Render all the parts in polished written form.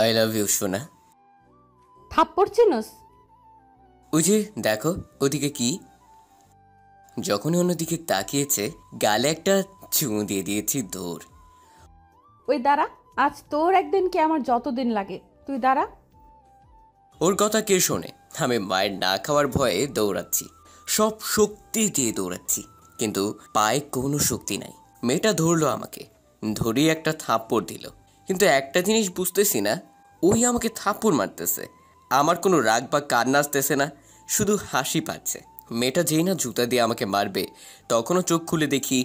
I love you সোনা। থাপ্পড় চিনস? ওই যে দেখো ওদিকে কি। যখনই অন্যদিকে তাকিয়েছে গালে একটা চুমু দিয়ে দিয়েছি দৌড়। ওই দাঁড়া, আজ তোর একদিন কি আমার যতদিন লাগে, তুই দাঁড়া। ওর কথা কে শোনে? আমি মায়ের না খাওয়ার ভয়ে দৌড়াচ্ছি, সব শক্তি দিয়ে দৌড়াচ্ছি, কিন্তু পায়ে কোনো শক্তি নাই। মেয়েটা ধরলো আমাকে, ধরিয়ে একটা থাপ্পড় দিল। কিন্তু একটা জিনিস বুঝতেছি না, ওই আমাকে থাপ্পড় মারতেছে, আমার কোনো রাগ বা কান্না আসতেছে না, শুধু হাসি পাচ্ছে। মেয়েটা যেই না জুতা দিয়ে আমাকে মারবে তখনও চোখ খুলে দেখি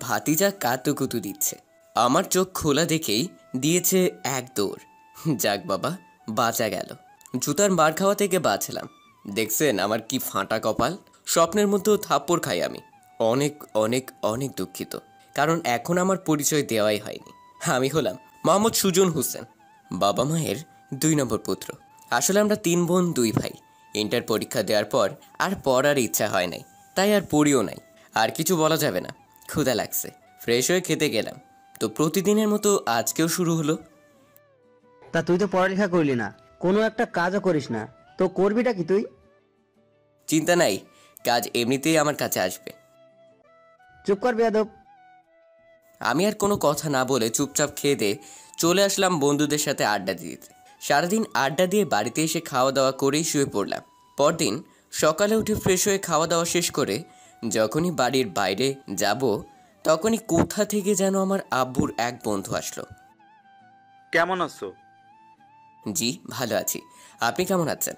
ভাতিজা কাতুকুতু দিচ্ছে। আমার চোখ খোলা দেখেই দিয়েছে এক দৌড়। যাক বাবা, বাঁচা গেল। জুতার মার খাওয়া থেকে বাঁচলাম। দেখছেন আমার কি ফাঁটা কপাল। স্বপ্নের মধ্যেও থাপ্পড় খাই আমি। অনেক অনেক অনেক দুঃখিত, কারণ এখন আমার পরিচয় দেওয়াই হয়নি। আমি হলাম মোহাম্মদ সুজন হোসেন, বাবা মায়ের 2 নম্বর পুত্র। আসলে আমরা 3 বোন 2 ভাই। ইন্টার পরীক্ষা দেওয়ার পর আর পড়ার ইচ্ছা হয় নাই, তাই আর পড়িও নাই। আর কিছু বলা যাবে না, ক্ষুধা লাগছে। ফ্রেশ হয়ে খেতে গেলাম, তো প্রতিদিনের মতো আজকেও শুরু হলো। তা তুই তো পড়ালেখা করলি না, কোনো একটা কাজও করিস না, তো করবিটা কি তুই? চিন্তা নাই, কাজ এমনিতেই আমার কাছে আসবে। চুপ কর বেয়াদব। আমি আর কোনো কথা না বলে চুপচাপ খেয়ে দিয়ে চলে আসলাম বন্ধুদের সাথে আড্ডা দিতে। সারাদিন আড্ডা দিয়ে বাড়িতে এসে খাওয়া দাওয়া করেই শুয়ে পড়লাম। পরদিন সকালে উঠে ফ্রেশ হয়ে খাওয়া দাওয়া শেষ করে যখনই বাড়ির বাইরে যাব, তখনই কোথা থেকে যেন আমার আব্বুর এক বন্ধু আসলো। কেমন আছো? জি ভালো আছি, আপনি কেমন আছেন?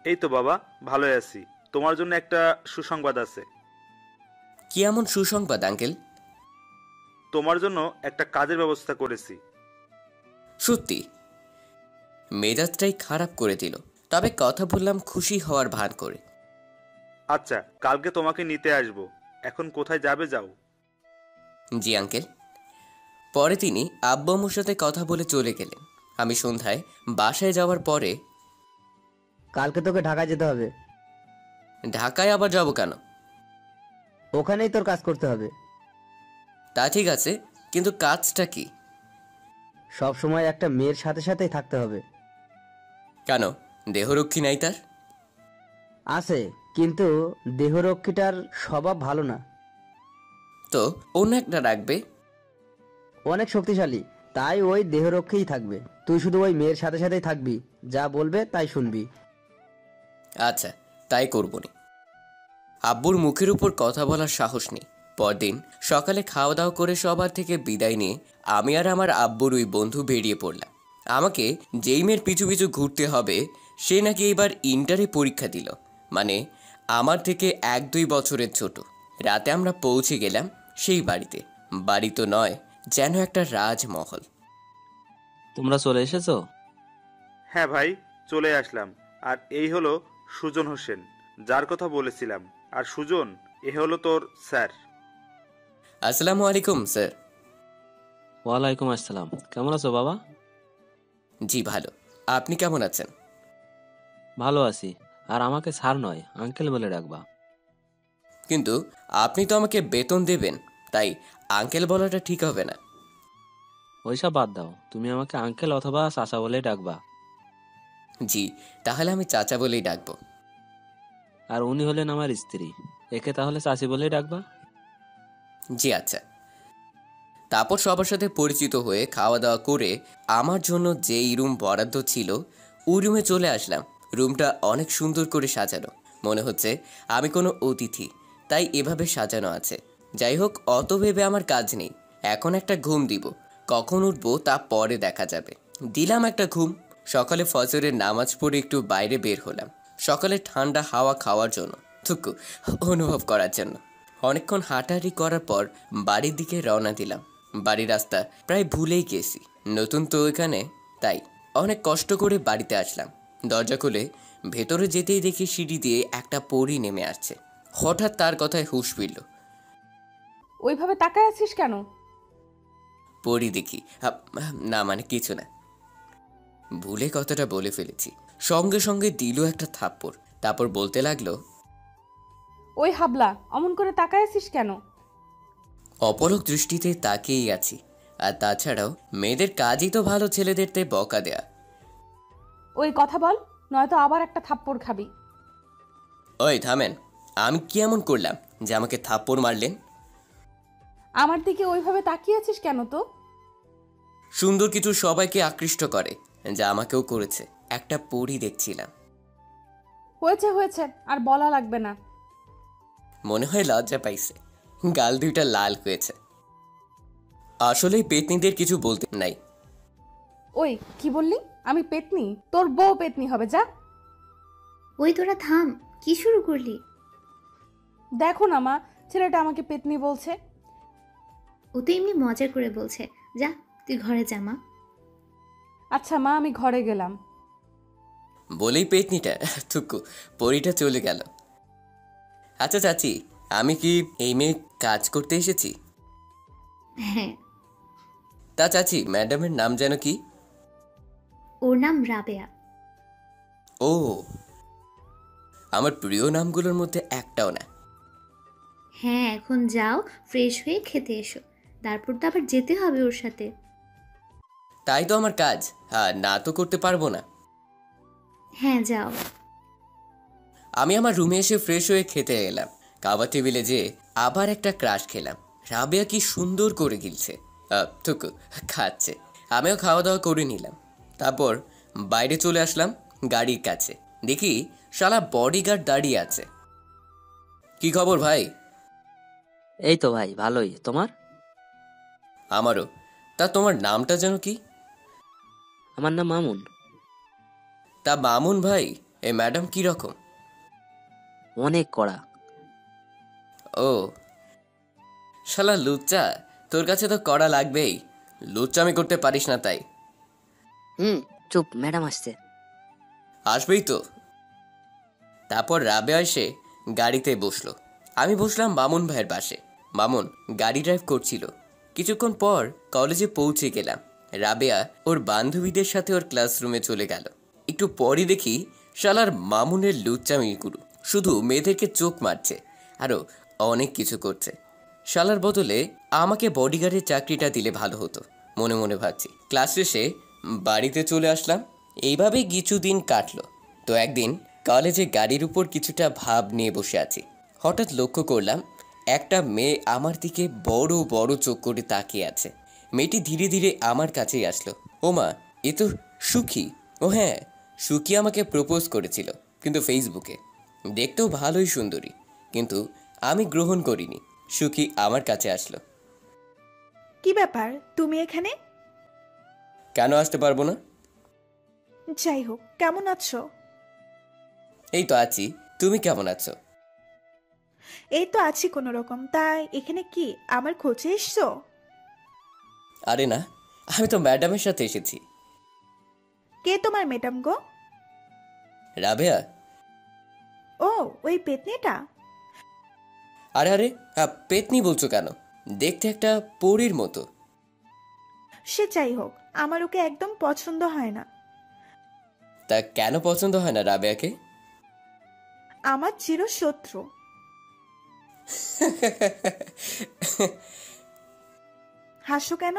এই তো বাবা, ভালোই আছি। তোমার জন্য একটা সুসংবাদ আছে। কি এমন সুসংবাদ আঙ্কেল? তোমার জন্য একটা কাজের ব্যবস্থা করেছি। সত্যি? মেজাজটাই খারাপ করে দিল, তবে কথা বললাম খুশি হওয়ার ভান করে। আচ্ছা, কালকে তোমাকে নিতে আসবো। এখন কোথায় যাবে যাও। জি আঙ্কেল। পরে তিনি আব্বু আম্মুর সাথে কথা বলে চলে গেলেন। আমি সন্ধ্যায় বাসায় যাওয়ার পরে, কালকে তোকে ঢাকায় যেতে হবে। ঢাকায় আবার যাব কেন? ওখানেই তোর কাজ করতে হবে। তা ঠিক আছে, কিন্তু কাজটা কি? সব সময় একটা মেয়ের সাথে সাথেই থাকতে হবে। কেন, দেহরক্ষী নাই তার? আছে, কিন্তু দেহরক্ষীটার স্বভাব ভালো না। তো অন্য একটা রাখবে। অনেক শক্তিশালী, তাই ওই দেহরক্ষীই থাকবে। তুই শুধু ওই মেয়ের সাথে সাথেই থাকবি, যা বলবে তাই শুনবি। আচ্ছা, তাই করবনি। আব্বুর মুখের উপর কথা বলার সাহস নেই। পরদিন সকালে খাওয়া দাওয়া করে সবার থেকে বিদায় নিয়ে আমি আর আমার আব্বুর ওই বন্ধু বেরিয়ে পড়লাম। আমাকে যেই মেয়ের পিছু পিছু ঘুরতে হবে সে নাকি এবার ইন্টারে পরীক্ষা দিল, মানে আমার থেকে 1-2 বছরের ছোট। রাতে আমরা পৌঁছে গেলাম সেই বাড়িতে। বাড়ি তো নয়, যেন একটা রাজমহল। তোমরা চলে এসেছো? হ্যাঁ ভাই, চলে আসলাম। আর এই হলো সুজন হোসেন, যার কথা বলেছিলাম। আর সুজন, এ হলো তোর স্যার। আসসালামু আলাইকুম স্যার। ওয়ালাইকুম আসসালাম। কেমন আছো বাবা? জি ভালো, আপনি কেমন আছেন? ভালো আছি। আর আমাকে স্যার নয়, আঙ্কেল বলে ডাকবা। কিন্তু আপনি তো আমাকে বেতন দেবেন, তাই আঙ্কেল বলাটা ঠিক হবে না। ওইসব বাদ দাও, তুমি আমাকে আঙ্কেল অথবা চাচা বলে ডাকবা। জি, তাহলে আমি চাচা বলেই ডাকবো। আর উনি হলেন আমার স্ত্রী, একে তাহলে চাচি বলেই ডাকবা। জি আচ্ছা। তারপর সবার সাথে পরিচিত হয়ে খাওয়া দাওয়া করে আমার জন্য যেই রুম বরাদ্দ ছিল ওই রুমে চলে আসলাম। রুমটা অনেক সুন্দর করে সাজানো, মনে হচ্ছে আমি কোনো অতিথি, তাই এভাবে সাজানো আছে। যাই হোক, অত ভেবে আমার কাজ নেই। এখন একটা ঘুম দিব, কখন উঠবো তা পরে দেখা যাবে। দিলাম একটা ঘুম। সকালে ফজরের নামাজ পড়ে একটু বাইরে বের হলাম, সকালে ঠান্ডা হাওয়া খাওয়ার জন্য, থুকু অনুভব করার জন্য। অনেকক্ষণ হাঁটাহাঁটি করার পর বাড়ির দিকে রওনা দিলাম। বাড়ির রাস্তা প্রায় ভুলেই গেছি, নতুন তো এখানে, তাই অনেক কষ্ট করে বাড়িতে আসলাম। দরজা খুলে ভেতরে যেতেই দেখি সিঁড়ি দিয়ে একটা পরী নেমে আসছে। হঠাৎ তার কথায় হুঁশ ফিরল। ওইভাবে তাকায় আছিস কেন? পরী দেখি, না মানে কিছু না, ভুলে কথাটা বলে ফেলেছি। সঙ্গে সঙ্গে দিল একটা থাপ্পড়, তারপর বলতে লাগলো, ওই হাবলা, অমন করে তাকায় আছিস কেন? অপলক দৃষ্টিতে তাকিয়েই আছি। আর তাছাড়াও মেয়েদের কাজই তো ভালো ছেলেদেরতে বকা দেয়া। ওই কথা বল, নয়তো আবার একটা থাপ্পড় খাবি। ওই থামেন, আমি কি এমন করলাম যে আমাকে থাপ্পড় মারলেন? আমার দিকে ওইভাবে তাকিয়ে আছিস কেন তো? সুন্দর কিছু সবাইকে আকৃষ্ট করে, যা আমাকেও করেছে। একটা পরী দেখছিলাম। হয়েছে হয়েছে, আর বলা লাগবে না। মনে হয় লজ্জা পাইছে, গাল দুইটা লাল হয়েছে। আসলেই পেতনিদের কিছু বলতে নাই। ওই কি বললি? আমি পেতনি? তোর বউ পেতনি হবে, যা। ওই তোরা থাম, কি শুরু করলি? দেখো না মা, ছেলেটা আমাকে পেতনি বলছে। ও তো এমনি মজা করে বলছে। যা তুই ঘরে যা মা। আচ্ছা মা, আমি ঘরে গেলাম। বলেই পেতনিটা থুকু পরীটা চলে গেল। আচ্ছা চাচি, আমি কি এই মেয়ে কাজ করতে এসেছি? হ্যাঁ, তা চাচি, ম্যাডামের নাম যেন কি? ওর নাম রাবেয়া। ও, আমার প্রিয় নামগুলোর মধ্যে একটাও না। হ্যাঁ, এখন যাও, ফ্রেশ হয়ে খেতে এসো, তারপর তো আবার যেতে হবে ওর সাথে। তাই তো আমার কাজ, আর না তো করতে পারবো না। হ্যাঁ যাও। আমি আমার রুমে এসে ফ্রেশ হয়ে খেতে এলাম। খাবার টেবিলে যেয়ে আবার একটা ক্রাশ খেলাম। রাবেয়া কি সুন্দর করে গিলছে, থুকু খাচ্ছে। আমিও খাওয়া দাওয়া করে নিলাম। তারপর বাইরে চলে আসলাম গাড়ির কাছে। দেখি শালা বডিগার্ড দাঁড়িয়ে আছে। কি খবর ভাই? এই তো ভাই, ভালোই। তোমার? আমারও। তা তোমার নামটা যেন কি? আমার নাম মামুন। তা মামুন ভাই, এ ম্যাডাম কি রকম? অনেক কড়া। ও শালা লুচ্চা, তোর কাছে তো কড়া লাগবেই। লুচ্চামি করতে পারিস না তাই। চুপ, ম্যাডাম আসছে। আসবেই তো। তারপর রাবেয়া এসে গাড়িতে বসলো। আমি বসলাম মামুন ভাইয়ের পাশে। মামুন গাড়ি ড্রাইভ করছিল। কিছুক্ষণ পর কলেজে পৌঁছে গেলাম। রাবেয়া ওর বান্ধবীদের সাথে ওর ক্লাসরুমে চলে গেল। একটু পরই দেখি শালার মামুনের লুচ্চামি গুরু শুধু মেয়েদেরকে চোখ মারছে, আরও অনেক কিছু করছে। শালার বদলে আমাকে বডিগার্ডের চাকরিটা দিলে ভালো হতো, মনে মনে ভাবছি। ক্লাস শেষে বাড়িতে চলে আসলাম। এইভাবেই কিছুদিন কাটলো। তো একদিন কলেজে গাড়ির উপর কিছুটা ভাব নিয়ে বসে আছি। হঠাৎ লক্ষ্য করলাম একটা মেয়ে আমার দিকে বড় বড় চোখ করে তাকিয়ে আছে। মেয়েটি ধীরে ধীরে আমার কাছেই আসলো। ও মা, এ তো সুখী। ও হ্যাঁ, সুখী আমাকে প্রপোজ করেছিল, কিন্তু ফেসবুকে। দেখতেও ভালোই সুন্দরী, কিন্তু আমি গ্রহণ করিনি। সুখী আমার কাছে আসলো। কি ব্যাপার, তুমি এখানে? কেন আসতে পারবো না? যাই হোক, কেমন আছো? এই তো আছি। তুমি কেমন আছো? এই তো আছি কোনো রকম। তাই এখানে কি আমার খোঁজে এসছো? আরে না, আমি তো ম্যাডামের সাথে এসেছি। কে তোমার ম্যাডাম গো? রাবেয়া। ও, ওই পেতনিটা? আরে আরে, পেতনি বলছো কেন? দেখতে একটা পরীর মতো। সে যাই হোক, আমার ওকে একদম পছন্দ হয় না। তা কেন পছন্দ হয় না রাবেয়াকে? আমার চিরশত্রু। হাসো কেন?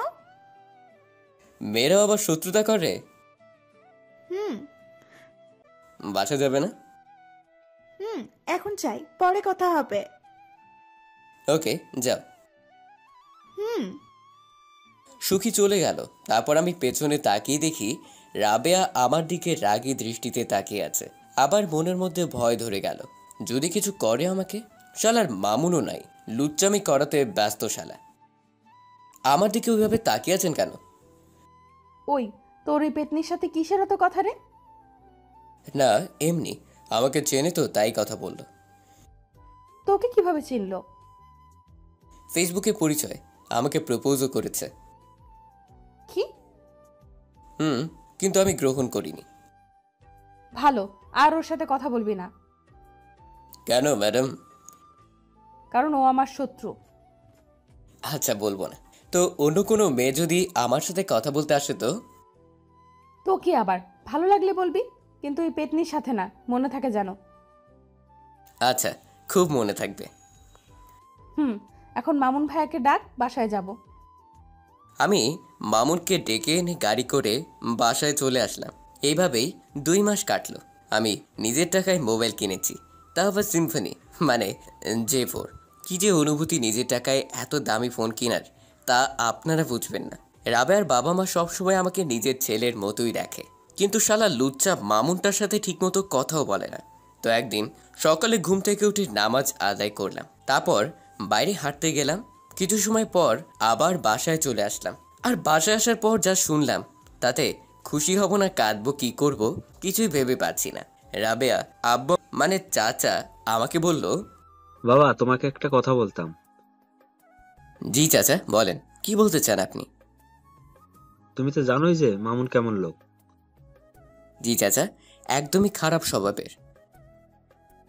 মেয়েরাও আবার শত্রুতা করে? হুম বাসা যাবে না? হুম এখন চাই, পরে কথা হবে। ওকে, যাও। হুম সুখী চলে গেল। তারপর আমি পেছনে তাকিয়ে দেখি রাবেয়া আমার দিকে রাগী দৃষ্টিতে তাকিয়ে আছে। আবার মনের মধ্যে ভয় ধরে গেল, যদি কিছু করে আমাকে। শালার মামুনও নাই, লুচ্চামি করাতে ব্যস্ত শালা। আমার দিকে ওইভাবে তাকিয়ে আছেন কেন? ওই তোর ওই পেতনির সাথে কিসের এত কথা রে? না, এমনি। আমাকে চেনে তো, তাই কথা বলল। তোকে কিভাবে চিনলো? ফেসবুকে পরিচয়, আমাকে প্রপোজও করেছে। কি? কিন্তু আমি গ্রহণ করিনি। ভালো, আর ওর সাথে কথা বলবি না। কেন ম্যাডাম? কারণ ও আমার শত্রু। আচ্ছা, বলবো না। তো অন্য কোনো মেয়ে যদি আমার সাথে কথা বলতে আসে তো? তো কি আবার, ভালো লাগলে বলবি, কিন্তু এই পেতনির সাথে না, মনে থাকে জানো। আচ্ছা, খুব মনে থাকবে। এখন মামুন ভাইয়াকে ডাক, বাসায় যাব। আমি মামুনকে ডেকে এনে গাড়ি করে বাসায় চলে আসলাম। এইভাবেই 2 মাস কাটলো। আমি নিজের টাকায় মোবাইল কিনেছি, তা আবার সিম্ফনি, মানে J4। কি যে অনুভূতি নিজের টাকায় এত দামি ফোন কেনার, তা আপনারা বুঝবেন না। রাবেয়ার বাবা মা সবসময় আমাকে নিজের ছেলের মতোই দেখে, কিন্তু শালা লুচ্চা মামুনটার সাথে ঠিকমতো কথাও বলে না। তো একদিন সকালে ঘুম থেকে উঠে নামাজ আদায় করলাম, তারপর বাইরে হাঁটতে গেলাম। কিছু সময় পর আবার বাসায় চলে আসলাম। আর বাসায় আসার পর যা শুনলাম, তাতে খুশি হব না কাঁদবো কি করব কিছুই ভেবে পাচ্ছি না। রাবেয়া আব্বা মানে চাচা আমাকে বলল, বাবা, তোমাকে একটা কথা বলতাম। জি চাচা বলেন, কি বলতে চান আপনি? তুমি তো জানোই যে মামুন কেমন লোক। জি চাচা, একদমই খারাপ স্বভাবের।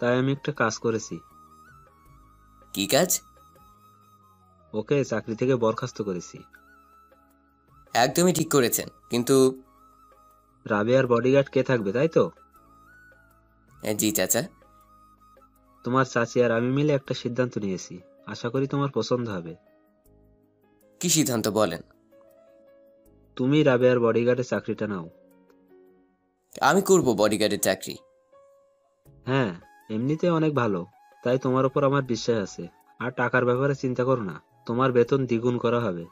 তাই আমি একটা কাজ করেছি। কি কাজ? ওকে চাকরি থেকে বরখাস্ত করেছি। একদমই ঠিক করেছেন, কিন্তু রাবেয়ার বডিগার্ড কে থাকবে, তাই তো? জি চাচা। তোমার চাচি আর আমি মিলে একটা সিদ্ধান্ত নিয়েছি, আশা করি তোমার পছন্দ হবে। কি সিদ্ধান্ত বলেন? তুমি রাবেয়ার বডিগার্ডের চাকরিটা নাও। আমি করব বডিগার্ডের চাকরি। হ্যাঁ, এমনিতে অনেক ভালো, তাই তোমার উপর আমার বিশ্বাস আছে। আর টাকার ব্যাপারে চিন্তা করো না, তোমার বেতন দ্বিগুণ করা হবে।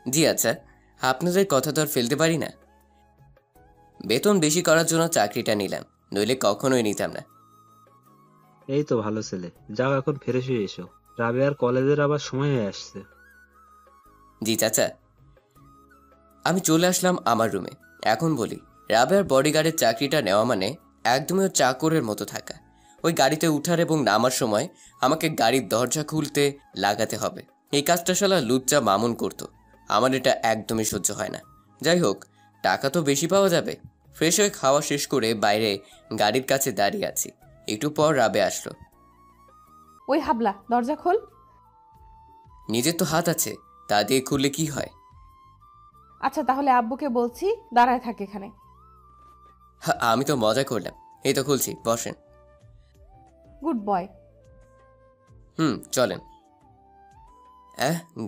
জি আচ্ছা, আপনাদের কথা তো আর ফেলতে পারি না। বেতন বেশি করার জন্য চাকরিটা নিলাম, নইলে কখনোই নিতাম না। এই তো ভালো ছেলে, যাও এখন ফ্রেশ হয়ে এসো, রাবেয়ার কলেজের আবার সময় হয়ে আসছে। জি চাচা। আমি চলে আসলাম আমার রুমে। এখন বলি, রাবেয়ার বডিগার্ডের চাকরিটা নেওয়া মানে একদমই ওর চাকরের মতো থাকা। ওই গাড়িতে উঠার এবং নামার সময় আমাকে গাড়ির দরজা খুলতে লাগাতে হবে। এই কাজটা শালা লুচ্চা মামুন করতো। আমার এটা একদমই সহ্য হয় না। যাই হোক, টাকা তো বেশি পাওয়া যাবে। ফ্রেশ হয়ে খাওয়া শেষ করে বাইরে গাড়ির কাছে দাঁড়িয়ে আছি। একটু পর রাবে আসলো। ওই হাবলা, দরজা খোল। নিজের তো হাত আছে, তা দিয়ে খুললে কি হয়? আচ্ছা তাহলে আব্বুকে বলছি, দাঁড়ায় থাক এখানে। আমি তো মজা করলাম। এই তো খুলছি, বসেন। Good boy. চলেন।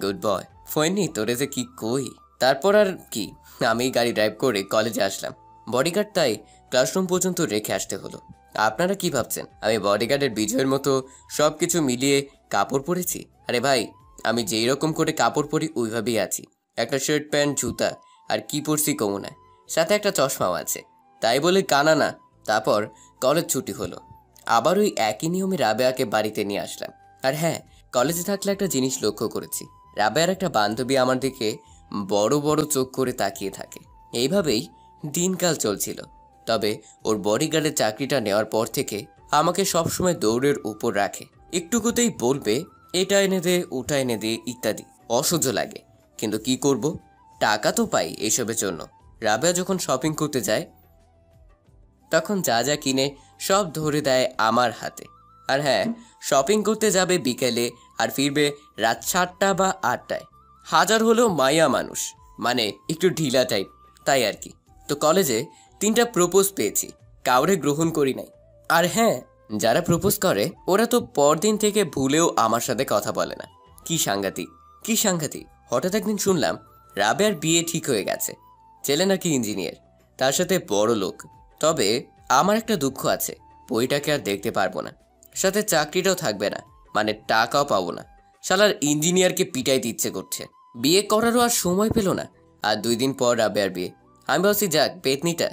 গুড বয়। ফোননি তোরে যে কি কই। তারপর আর কি, আমি গাড়ি ড্রাইভ করে কলেজে আসলাম। বডিগার্ড তাই ক্লাসরুম পর্যন্ত রেখে আসতে হলো। আপনারা কি ভাবছেন আমি বডিগার্ডের বিজয়ের মতো সব কিছু মিলিয়ে কাপড় পরেছি? আরে ভাই, আমি যেই রকম করে কাপড় পরি ওইভাবেই আছি। একটা শার্ট প্যান্ট জুতা আর কি পরছি কমুনায়, সাথে একটা চশমাও আছে। তাই বলে কানা না। তারপর কলেজ ছুটি হলো। আবার ওই একই নিয়মে রাবেয়াকে বাড়িতে নিয়ে আসলাম। আর হ্যাঁ, কলেজে থাকলে একটা জিনিস লক্ষ্য করেছি, রাবেয়ার একটা বান্ধবী আমার দিকে বড় বড় চোখ করে তাকিয়ে থাকে। এইভাবেই দিনকাল চলছিল। তবে ওর বডিগার্ডের চাকরিটা নেওয়ার পর থেকে আমাকে সবসময় দৌড়ের উপর রাখে। একটুকুতেই বলবে এটা এনে দে, ওটা এনে দে ইত্যাদি। অসহ্য লাগে, কিন্তু কি করব, টাকা তো পাই এসবের জন্য। রাবেয়া যখন শপিং করতে যায় তখন যা যা কিনে সব ধরে দেয় আমার হাতে। আর হ্যাঁ, শপিং করতে যাবে বিকেলে আর ফিরবে রাত 7টা বা 8টায়। হাজার হলেও মায়া মানুষ, মানে একটু ঢিলা টাইপ, তাই আর কি। তো কলেজে 3টা প্রপোজ পেয়েছি, কাউরে গ্রহণ করি নাই। আর হ্যাঁ, যারা প্রপোজ করে ওরা তো পরদিন থেকে ভুলেও আমার সাথে কথা বলে না। কি সাংঘাতিক, কি সাংঘাতিক। হঠাৎ একদিন শুনলাম রাবেয়ার বিয়ে ঠিক হয়ে গেছে। ছেলে নাকি ইঞ্জিনিয়ার, তার সাথে বড় লোক। তবে আমার একটা দুঃখ আছে, বইটাকে আর দেখতে পারবো না, সাথে চাকরিটাও থাকবে না, মানে টাকাও পাবো না। শালার ইঞ্জিনিয়ারকে পিটাইতে ইচ্ছে করছে। বিয়ে করারও আর সময় পেল না। আর 2 দিন পর রাবেয়ার বিয়ে। আমি ভাবছি যাক পেতনিটা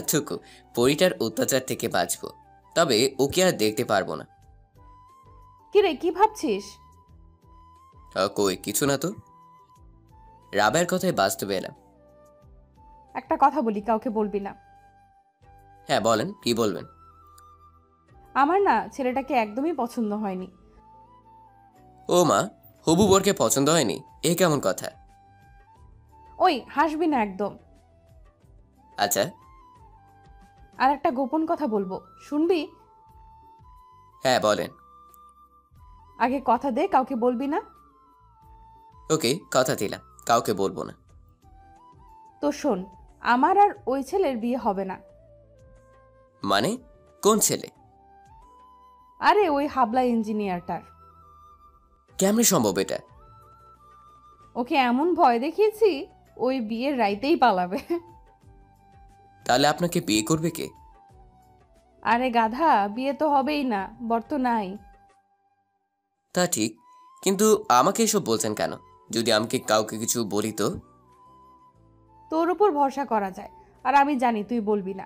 থুকু, পরিটার অত্যাচার থেকে বাঁচবো। তবে ওকে আর দেখতে পারবো না। কিরে, কি ভাবছিস? কই কিছু না তো। রাবেয়ার কথায় বাস্তবে এলাম। একটা কথা বলি, কাউকে বলবি না। হ্যাঁ বলেন, কি বলবেন? আমার না ছেলেটাকে একদমই পছন্দ হয়নি। ও মা, হবু বরকে পছন্দ হয়নি? এ কেমন কথা? ওই হাসবি না একদম। আচ্ছা। আর একটা গোপন কথা বলবো, শুনবি? হ্যাঁ বলেন। আগে কথা দে, কাউকে বলবি না। ওকে, কথা দিলাম, কাউকে বলবো না। তো শোন, আমার আর ওই ছেলের বিয়ে হবে না। মানে কোন ছেলে? আরে ওই হাবলা ইঞ্জিনিয়ারটার। কেমনে সম্ভব এটা? ও ওকে এমন ভয় দেখিয়েছি ওই বিয়ের রাইতেই পালাবে। তাহলে আপনাকে বিয়ে করবে কে? আরে গাধা, বিয়ে তো হবেই না, বর তো নাই। তা ঠিক, কিন্তু আমাকে এসব বলছেন কেন? যদি আমাকে কাউকে কিছু বলি তো? তোর উপর ভরসা করা যায়, আর আমি জানি তুই বলবি না।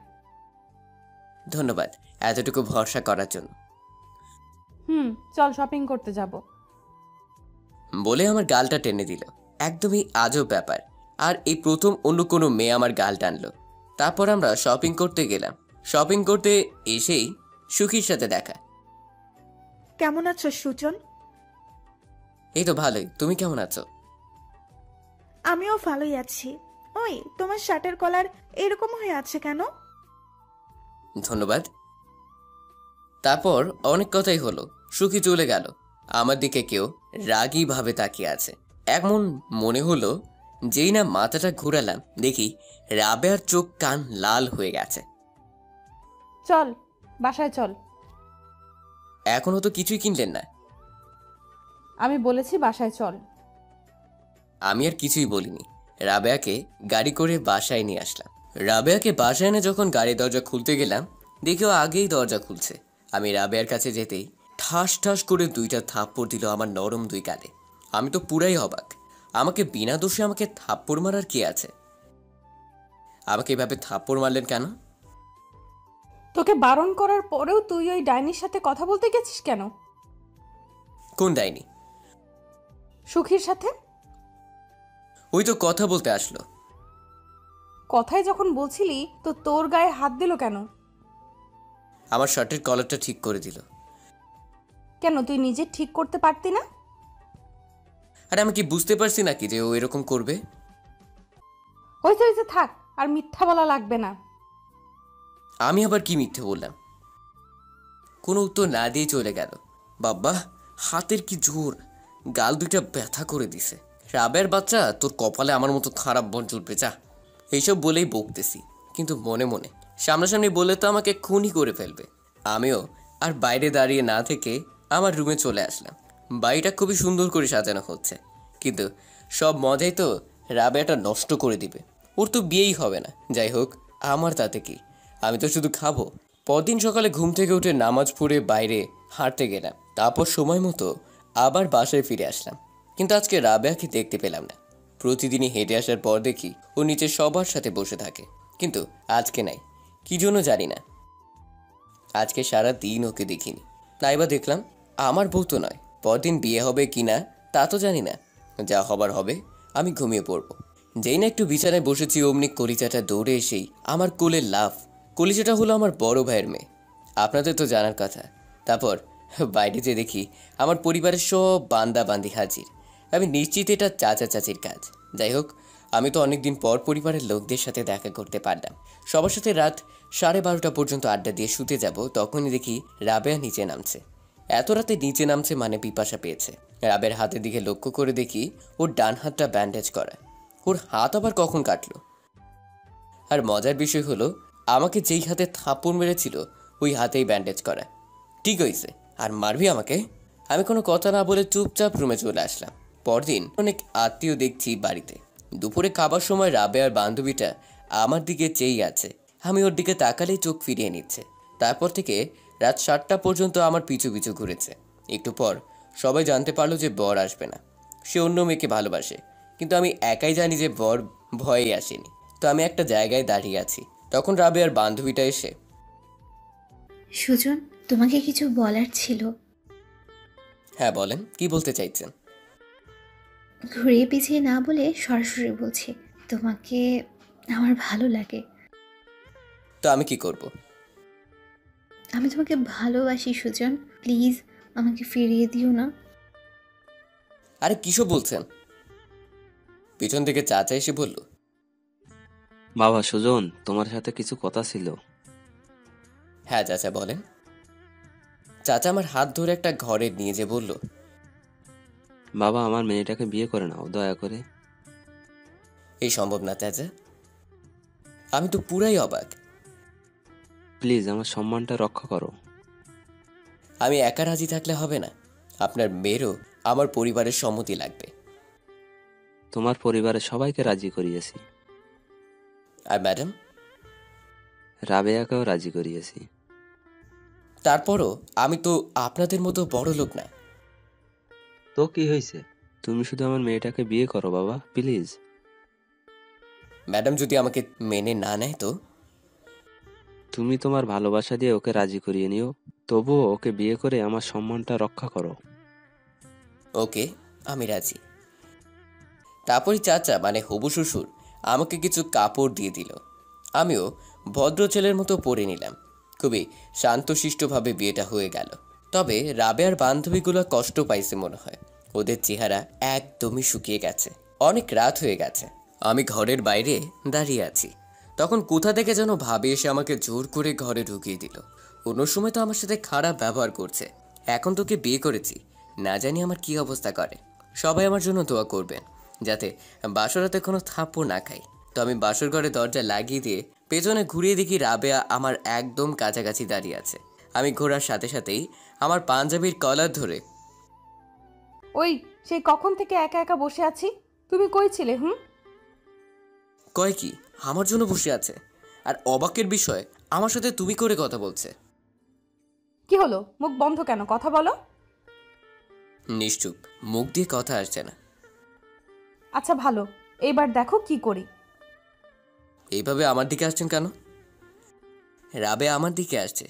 ধন্যবাদ এতটুকু ভরসা করার জন্য। চল শপিং করতে যাব। বলে আমার গালটা টেনে দিল। একদমই আজব ব্যাপার। আর এই প্রথম অন্য কোনো মেয়ে আমার গাল টানলো। তারপর আমরা শপিং করতে গেলাম। শপিং করতে এসেই সুখীর সাথে দেখা। কেমন আছো সুজন? এই তো ভালোই, তুমি কেমন আছো? আমিও ভালোই আছি। ওই তোমার শার্টের কলার এরকম হয়ে আছে কেন? ধন্যবাদ। তারপর অনেক কথাই হলো। সুখী চলে গেল। আমার দিকে কেউ রাগী ভাবে তাকিয়ে আছে। এমন মনে হলো যেই না মাথাটা ঘুরালাম দেখি রাবেয়ার চোখ কান লাল হয়ে গেছে। চল বাসায় চল। এখনো তো কিছুই কিনলেন না। আমি বলেছি বাসায় চল। আমি আর কিছুই বলিনি। রাবেয়াকে গাড়ি করে বাসায় নিয়ে আসলাম। রাবেয়াকে বাসায় এনে যখন গাড়ির দরজা খুলতে গেলাম দেখি ও আগেই দরজা খুলছে। আমি রাবেয়ার কাছে যেতেই ঠাস ঠাস করে 2টা থাপ্পড় দিল আমার নরম 2 গালে। আমি তো পুরাই অবাক। আমাকে বিনা দোষে আমাকে থাপ্পড় মারার কি আছে? আমাকে এভাবে থাপ্পড় মারলেন কেন? তোকে বারণ করার পরেও তুই ওই ডাইনির সাথে কথা বলতে গেছিস কেন? কোন ডাইনি? সুখীর সাথে। ওই তো কথা বলতে আসলো। কথায় যখন বলছিলি তো তোর গায়ে হাত দিল কেন? আমার শার্টের কলারটা ঠিক করে দিল। কেন তুই নিজে ঠিক করতে পারতি না? আরে আমি কি বুঝতে পারছি নাকি যে ও এরকম করবে? হয়েছে হয়েছে, থাক, আর মিথ্যা বলা লাগবে না। আমি আবার কি মিথ্যে বললাম? কোনো উত্তর না দিয়ে চলে গেল। বাবা, হাতের কি জোর! গাল 2টা ব্যথা করে দিছে। রাবের বাচ্চা, তোর কপালে আমার মতো খারাপ বন জুটবে যা। এইসব বলেই বকতেছি, কিন্তু মনে মনে সামনাসামনি বললে তো আমাকে খুনই করে ফেলবে। আমিও আর বাইরে দাঁড়িয়ে না থেকে আমার রুমে চলে আসলাম। বাড়িটা খুবই সুন্দর করে সাজানো হচ্ছে, কিন্তু সব মজাই তো রাবেয়াটা নষ্ট করে দিবে। ওর তো বিয়েই হবে না। যাই হোক, আমার তাতে কি, আমি তো শুধু খাবো। পরদিন সকালে ঘুম থেকে উঠে নামাজ পড়ে বাইরে হাঁটতে গেলাম। তারপর সময় মতো আবার বাসায় ফিরে আসলাম। কিন্তু আজকে রাবেয়াকে দেখতে পেলাম না। প্রতিদিনই হেঁটে আসার পর দেখি ও নিচে সবার সাথে বসে থাকে, কিন্তু আজকে নাই। কি জন্য জানি না। আজকে সারা দিন ওকে দেখিনি। নাইবা দেখলাম আমার বউ তো নয়। পরদিন বিয়ে হবে কিনা তা তো জানি না। যা হবার হবে, আমি ঘুমিয়ে পড়ব। যেই না একটু বিছানায় বসেছি অমনি কলিজাটা দৌড়ে এসেই আমার কোলে লাফ। কলিজাটা হলো আমার বড় ভাইয়ের মেয়ে, আপনাদের তো জানার কথা। তারপর বাইরে যে দেখি আমার পরিবারের সব বান্দা বান্দি হাজির। আমি নিশ্চিত এটা চাচা চাচির কাজ। যাই হোক, আমি তো অনেকদিন পর পরিবারের লোকদের সাথে দেখা করতে পারলাম। সবার সাথে রাত 12:30 পর্যন্ত আড্ডা দিয়ে শুতে যাব, তখনই দেখি রাবেয়া নিচে নামছে। এত রাতে নিচে নামছে মানে পিপাসা পেয়েছে। রাবের হাতের দিকে লক্ষ্য করে দেখি ওর ডান হাতটা ব্যান্ডেজ করা। ওর হাত আবার কখন কাটলো? আর মজার বিষয় হলো, আমাকে যেই হাতে থাপ্পড় মেরেছিল ওই হাতেই ব্যান্ডেজ করা। ঠিক হয়েছে, আর মারবি আমাকে? আমি কোনো কথা না বলে চুপচাপ রুমে চলে আসলাম। পরদিন অনেক আত্মীয় দেখছি বাড়িতে। দুপুরে খাবার সময় রাবেয়ার বান্ধবীটা আমার দিকে চেয়েই আছে। আমি ওর দিকে তাকালেই চোখ ফিরিয়ে নিচ্ছে। তারপর থেকে রাত 7টা পর্যন্ত আমার পিছু পিছু ঘুরেছে। একটু পর সবাই জানতে পারলো যে বর আসবে না, সে অন্য মেয়েকে ভালোবাসে। কিন্তু আমি একাই জানি যে বর ভয়েই আসেনি। তো আমি একটা জায়গায় দাঁড়িয়ে আছি, তখন রাবেয়ার বান্ধবীটা এসে, সুজন, তোমাকে কিছু বলার ছিল। হ্যাঁ বলেন, কি বলতে চাইছেন? ঘুরিয়ে পিছিয়ে না বলে সরাসরি বলছি, তোমাকে আমার ভালো লাগে। তো আমি কি করব? আমি তোমাকে ভালোবাসি সুজন, প্লিজ আমাকে ফিরিয়ে দিও না। আরে কিসব বলছেন? পিছন থেকে চাচা এসে বলল, বাবা সুজন, তোমার সাথে কিছু কথা ছিল। হ্যাঁ চাচা বলেন। চাচা আমার হাত ধরে একটা ঘরে নিয়ে যে বলল, বাবা, আমার মেয়েটাকে বিয়ে করে নাও দয়া করে। এই সম্ভব না চাচা। আমি তো পুরাই অবাক। প্লিজ আমার সম্মানটা রক্ষা করো। আমি একা রাজি থাকলে হবে না, আপনার মেয়েরও আমার পরিবারের সম্মতি লাগবে। তোমার পরিবারের সবাইকে রাজি করিয়েছি। আর ম্যাডাম? রাবেয়াকেও রাজি করিয়েছি। তারপরও আমি তো আপনাদের মতো বড় লোক না। তো কি হয়েছে? তুমি শুধু আমার মেয়েটাকে বিয়ে করো বাবা, প্লিজ। ম্যাডাম যদি আমাকে মেনে না নেয় তো? তুমি তোমার ভালোবাসা দিয়ে ওকে রাজি করিয়ে নিও, তবুও ওকে বিয়ে করে আমার সম্মানটা রক্ষা করো। ওকে, আমি রাজি। তারপরই চাচা মানে হবু শ্বশুর আমাকে কিছু কাপড় দিয়ে দিল। আমিও ভদ্র ছেলের মতো পরে নিলাম। খুবই শান্তশিষ্টভাবে বিয়েটা হয়ে গেল। তবে রাবেয়ার বান্ধবীগুলো কষ্ট পাইছে মনে হয়। ওদের চেহারা একদমই শুকিয়ে গেছে। অনেক রাত হয়ে গেছে। আমি ঘরের বাইরে দাঁড়িয়ে আছি। তখন কোথা থেকে যেন ভাবি এসে আমাকে জোর করে ঘরে ঢুকিয়ে দিল। অন্য সময় তো আমার সাথে খারাপ ব্যবহার করছে, এখন তোকে বিয়ে করেছি, না জানি আমার কি অবস্থা করে। সবাই আমার জন্য দোয়া করবেন যাতে বাসরাতে কোনো থাপ্পড় না খাই। তো আমি বাসর ঘরে দরজা লাগিয়ে দিয়ে পেছনে ঘুরিয়ে দেখি রাবেয়া আমার একদম কাছাকাছি দাঁড়িয়ে আছে। আমি ঘোরার সাথে সাথেই আমার পাঞ্জাবির কলার ধরে, ওই সেই কখন থেকে একা একা বসে আছি, তুমি কই ছিলে? কয় কি আমার জন্য বসে আছে? আর অবাকের বিষয়, আমার সাথে তুমি করে কথা বলছে। কি হলো, মুখ বন্ধ কেন, কথা বলো। নিশ্চুপ, মুখ দিয়ে কথা আসছে না। আচ্ছা ভালো, এইবার দেখো কি করি। এইভাবে আমার দিকে আসছেন কেন? রাবে আমার দিকে আসছে,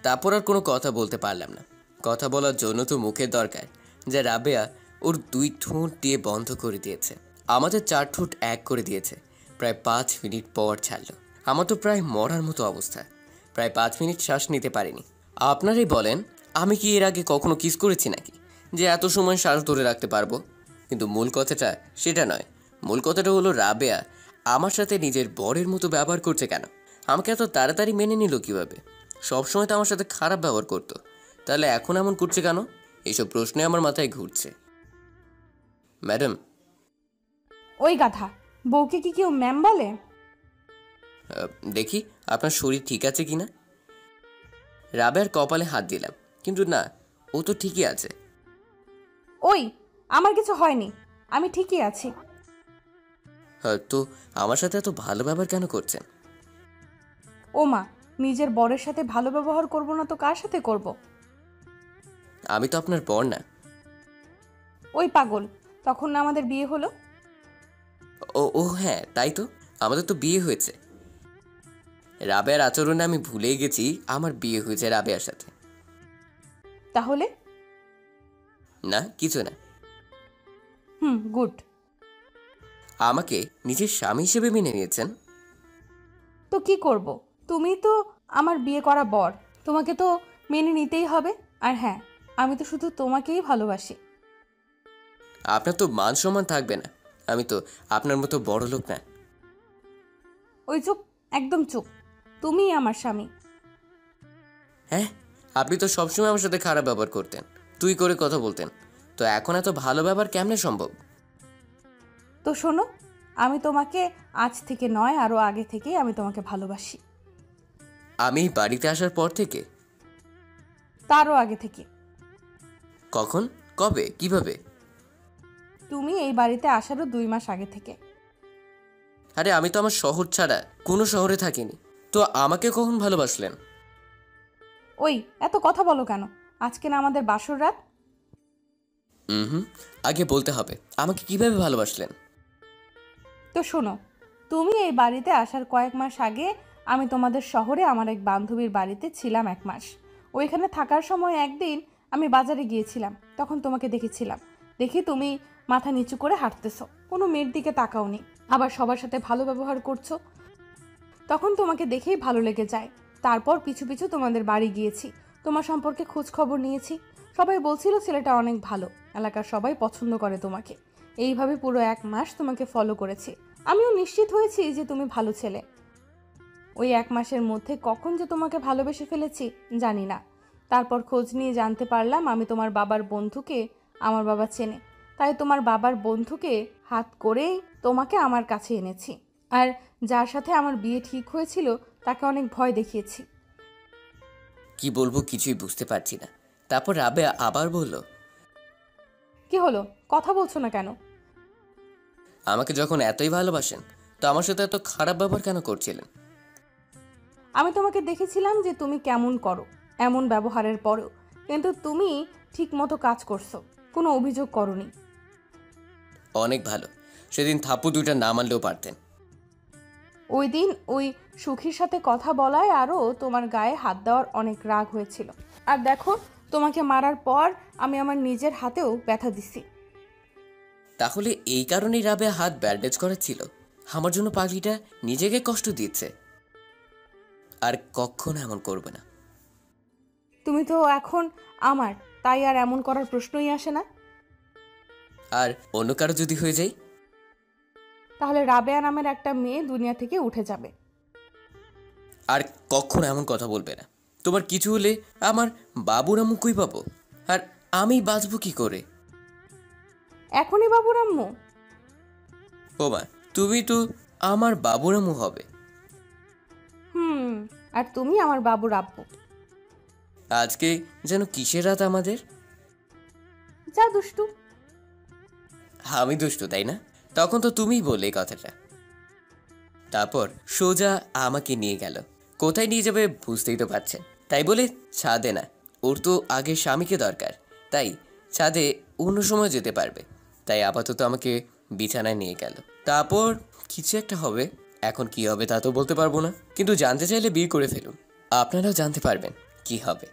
তারপর আর কোনো কথা বলতে পারলাম না। কথা বলার জন্য তো মুখের দরকার, যা রাবেয়া ওর 2 ঠোঁট দিয়ে বন্ধ করে দিয়েছে। আমাদের 4 ঠোঁট এক করে দিয়েছে। প্রায় 5 মিনিট পর ছাড়লো। আমার তো প্রায় মরার মতো অবস্থা। প্রায় 5 মিনিট শ্বাস নিতে পারিনি। আপনারাই বলেন, আমি কি এর আগে কখনো কিস করেছি নাকি যে এত সময় শ্বাস ধরে রাখতে পারবো? কিন্তু মূল কথাটা সেটা নয়। মূল কথাটা হলো রাবেয়া আমার সাথে নিজের বরের মতো ব্যবহার করছে কেন? আমাকে এত তাড়াতাড়ি মেনে নিল কিভাবে? সবসময় তো আমার সাথে খারাপ ব্যবহার করতো, তাহলে এখন এমন করছে কেন? এইসব প্রশ্নে আমার মাথায় ঘুরছে। ম্যাডাম, ওই গাধা, বউকে কি কেউ ম্যাম বলে? দেখি আপনার শরীর ঠিক আছে কিনা। রাবেয়ার কপালে হাত দিলাম, কিন্তু না, ও তো ঠিকই আছে। ওই, আমার কিছু হয়নি, আমি ঠিকই আছি। তো আমার সাথে এত ভালো ব্যবহার কেন করছেন? ও মা, নিজের বরের সাথে ভালো ব্যবহার করব না তো কার সাথে করব? আমি তো আপনার বর না। ওই পাগল, তখন না আমাদের বিয়ে হলো? ও ও হ্যাঁ, তাই তো, আমাদের তো বিয়ে হয়েছে। রাবেয়ার আচরণে আমি ভুলেই গেছি আমার বিয়ে হয়েছে রাবেয়ার সাথে। তাহলে? না, কিছু না। গুড। আমাকে নিজের স্বামী হিসেবে মেনে নিয়েছেন। তো কি করব, তুমি তো আমার বিয়ে করা বর, তোমাকে তো মেনে নিতেই হবে। আর হ্যাঁ, আমি তো শুধু তোমাকেই ভালোবাসি। আপনার তো মান সম্মান থাকবে না। আমি তো আপনার মতো বড় লোক না। ওই চুপ, একদম চুপ, তুমিই আমার স্বামী। হ্যাঁ, আপনি তো সবসময় আমার সাথে খারাপ ব্যবহার করতেন, তুই করে কথা বলতেন। তো এখন এত ভালো ব্যবহার কেমনে সম্ভব? তো শোনো, আমি তোমাকে আজ থেকে নয়, আরো আগে থেকেই আমি তোমাকে ভালোবাসি। আমি বাড়িতে আসার পর থেকে? তারও আগে থেকে। কখন, কবে, কিভাবে? তুমি এই বাড়িতে আসারও 2 মাস আগে থেকে। আরে আমি তো আমার শহর ছাড়া কোনো শহরে থাকিনি, তো আমাকে কখন ভালোবাসলেন? ওই, এত কথা বলো কেন? আজকে না আমাদের বাসর রাত? আগে বলতে হবে আমাকে কিভাবে ভালোবাসলেন। তো শোনো, তুমি এই বাড়িতে আসার কয়েক মাস আগে আমি তোমাদের শহরে আমার এক বান্ধবীর বাড়িতে ছিলাম 1 মাস। ওইখানে থাকার সময় একদিন আমি বাজারে গিয়েছিলাম, তখন তোমাকে দেখেছিলাম। দেখি তুমি মাথা নিচু করে হাঁটতেছো, কোনো মেয়ের দিকে তাকাওনি, আবার সবার সাথে ভালো ব্যবহার করছো। তখন তোমাকে দেখেই ভালো লেগে যায়। তারপর পিছু পিছু তোমাদের বাড়ি গিয়েছি, তোমার সম্পর্কে খোঁজ খবর নিয়েছি। সবাই বলছিল ছেলেটা অনেক ভালো, এলাকার সবাই পছন্দ করে তোমাকে। এইভাবে পুরো 1 মাস তোমাকে ফলো করেছি। আমিও নিশ্চিত হয়েছি যে তুমি ভালো ছেলে। ওই 1 মাসের মধ্যে কখন যে তোমাকে ভালোবেসে ফেলেছি জানি না। তারপর খোঁজ নিয়ে জানতে পারলাম আমি তোমার বাবার বন্ধুকে আমার বাবা চেনে, তাই তোমার বাবার বন্ধুকে হাত করেই তোমাকে আমার কাছে এনেছি। আর যার সাথে আমার বিয়ে ঠিক হয়েছিল তাকে অনেক ভয় দেখিয়েছি। কি বলবো কিছুই বুঝতে পারছি না। তারপর রাবেয়া আবার বলল, কি হলো, কথা বলছো না কেন? আমাকে যখন এতই ভালোবাসেন তো আমার সাথে এত খারাপ ব্যবহার কেন করছিলেন? আমি তোমাকে দেখেছিলাম যে তুমি কেমন করো এমন ব্যবহারের পরেও, কিন্তু তুমি ঠিক মতো কাজ করছো, কোনো অভিযোগ করনি। অনেক ভালো। সেদিন থাপ্পু দুইটা না মানলেও পারতেন। ওই দিন ওই সুখীর সাথে কথা বলায় আরও তোমার গায়ে হাত দেওয়ার অনেক রাগ হয়েছিল। আর দেখো, তোমাকে মারার পর আমি আমার নিজের হাতেও ব্যথা দিছি। তাহলে এই কারণেই রাবেয়া হাত ব্যান্ডেজ করেছিল? আমার জন্য পাগলিটা নিজেকে কষ্ট দিচ্ছে। আর কখনো এমন করবে না। তুমি তো এখন আমার, তাই আর এমন করার প্রশ্নই আসে না। আর অন্য কারো যদি হয়ে যায়? তাহলে রাবেয়া নামের একটা মেয়ে দুনিয়া থেকে উঠে যাবে। আর কখনো এমন কথা বলবে না। তোমার কিছু হলে আমার বাবুর আম্মু কই পাবো? আর আমি বাঁচবো কি করে? এখনই বাবুর আম্মু? ও মা, তুমি তো আমার বাবুর আম্মু হবে। আর তুমি আমার বাবুর আব্বু। আজকে যেন কিসের রাত আমাদের? যা দুষ্টু। আমি দুষ্টু তাই না? তখন তো তুমিই বললে এই কথাটা। তারপর সোজা আমাকে নিয়ে গেল। কোথায় নিয়ে যাবে বুঝতেই তো পারছেন। তাই বলে ছাদে না, ওর তো আগে স্বামীকে দরকার, তাই ছাদে অন্য সময় যেতে পারবে। তাই আপাতত আমাকে বিছানায় নিয়ে গেল। তারপর কিছু একটা হবে, এখন কি হবে তা তো বলতে পারবো না, কিন্তু জানতে চাইলে বিয়ে করে ফেলুন, আপনারাও জানতে পারবেন কি হবে।